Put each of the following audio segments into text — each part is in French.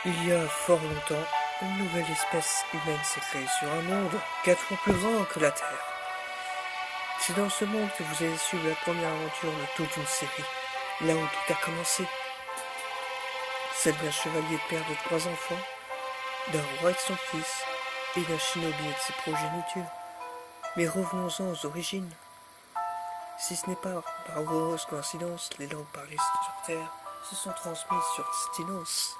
Il y a fort longtemps, une nouvelle espèce humaine s'est créée sur un monde 4 fois plus grand que la Terre. C'est dans ce monde que vous avez suivi la première aventure de toute une série, là où tout a commencé. Celle d'un chevalier père de 3 enfants, d'un roi et de son fils, et d'un shinobi et de ses progénitures. Mais revenons-en aux origines. Si ce n'est pas par heureuse coïncidence, les langues parlées sur Terre se sont transmises sur Stinos.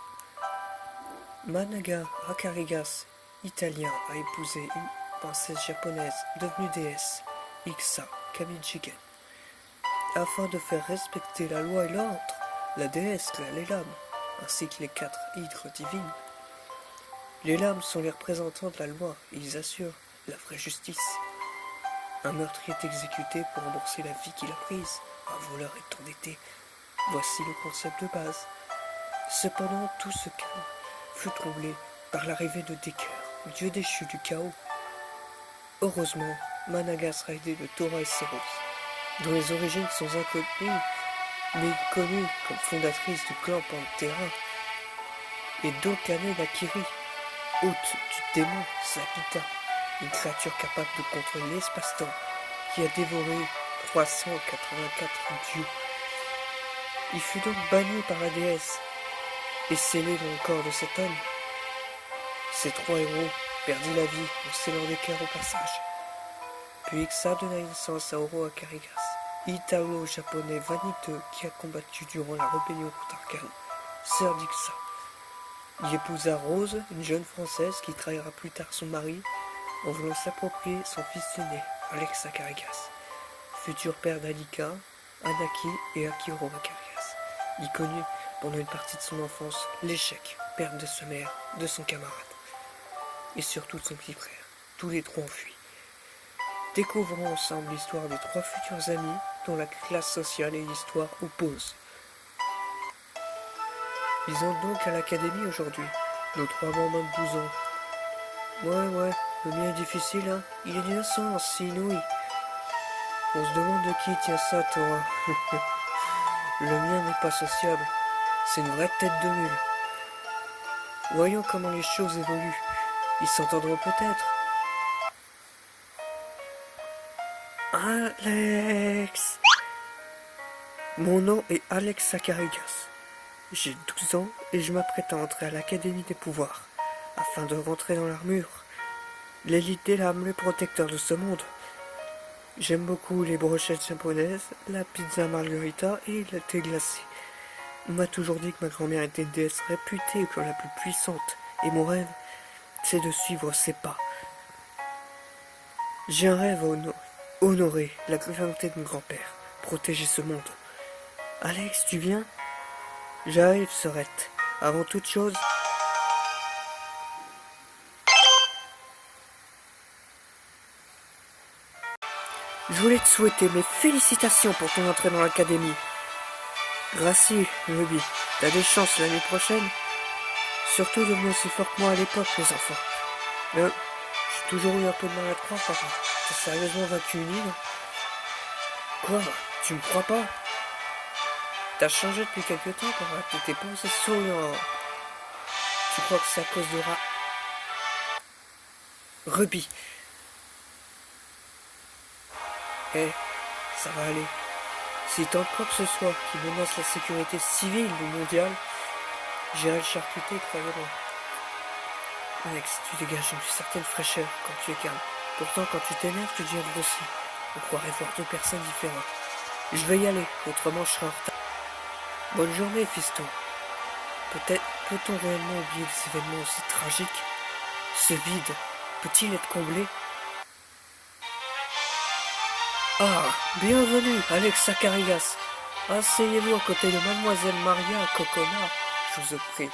Managa Akarigas, italien, a épousé une princesse japonaise devenue déesse, Iksa Kamijigen. Afin de faire respecter la loi et l'ordre, la déesse créa les lames, ainsi que les 4 hydres divines. Les lames sont les représentants de la loi et ils assurent la vraie justice. Un meurtrier est exécuté pour rembourser la vie qu'il a prise. Un voleur est endetté. Voici le concept de base. Cependant, tout ce calme fut troublé par l'arrivée de Decker, dieu déchu du chaos. Heureusement, Managa sera aidé de Tora et Seros, dont les origines sont inconnues, mais connue comme fondatrice du clan Pantera, et d'Okane Nakiri, hôte du démon Sabita, une créature capable de contrôler l'espace-temps, qui a dévoré 384 dieux. Il fut donc banni par la déesse et scellé dans le corps de cet homme. Ces 3 héros perdit la vie en scellant des cœurs au passage. Puis Iksa donna naissance à Oro Akarigas, italo-japonais vaniteux qui a combattu durant la rébellion contre Arcane, sœur d'Iksa. Il épousa Rose, une jeune française qui trahira plus tard son mari en voulant s'approprier son fils aîné, Alex Akarigas, futur père d'Alika, Anaki et Akiro Akarigas. Il connut pendant une partie de son enfance l'échec, perte de sa mère, de son camarade et surtout de son petit frère. Tous les 3 enfuis. Découvrons ensemble l'histoire des 3 futurs amis dont la classe sociale et l'histoire opposent. Ils entrent donc à l'académie aujourd'hui, nos 3 membres de 12 ans. Ouais, le mien est difficile, hein. Il est innocent, c'est inouï. On se demande de qui tient ça, toi. Le mien n'est pas sociable. C'est une vraie tête de mule. Voyons comment les choses évoluent. Ils s'entendront peut-être. Alex! Mon nom est Alex Akarigas. J'ai 12 ans et je m'apprête à entrer à l'Académie des Pouvoirs, afin de rentrer dans l'armure. L'élite des lames, le protecteur de ce monde. J'aime beaucoup les brochettes japonaises, la pizza margarita et le thé glacé. On m'a toujours dit que ma grand-mère était une déesse réputée comme la plus puissante, et mon rêve, c'est de suivre ses pas. J'ai un rêve à honorer la volonté de mon grand-père, protéger ce monde. Alex, tu viens? J'arrive, Sorette. Avant toute chose, je voulais te souhaiter mes félicitations pour ton entrée dans l'académie. Gracie, Ruby, t'as des chances l'année prochaine. Surtout devenir aussi fort que moi à l'époque, les enfants. J'ai toujours eu un peu de mal à te croire, papa. T'as sérieusement vaincu une île? Quoi? Tu me crois pas? T'as changé depuis quelque temps, papa. T'étais pas aussi souriant. Tu crois que c'est à cause de Ruby. Ça va aller. Si tant quoi que ce soit qui menace la sécurité civile ou mondiale, j'irai le charcuter, croyez-moi. Alex, tu dégages une certaine fraîcheur quand tu es calme. Pourtant, quand tu t'énerves, tu deviens grossier. On croirait voir 2 personnes différentes. Je vais y aller, autrement je serai en retard. Bonne journée, fiston. Peut-on réellement oublier des événements aussi tragiques? Ce vide peut-il être comblé? Ah, bienvenue, Alex Akarigas. Asseyez-vous à côté de Mademoiselle Maria Kokona, je vous en prie.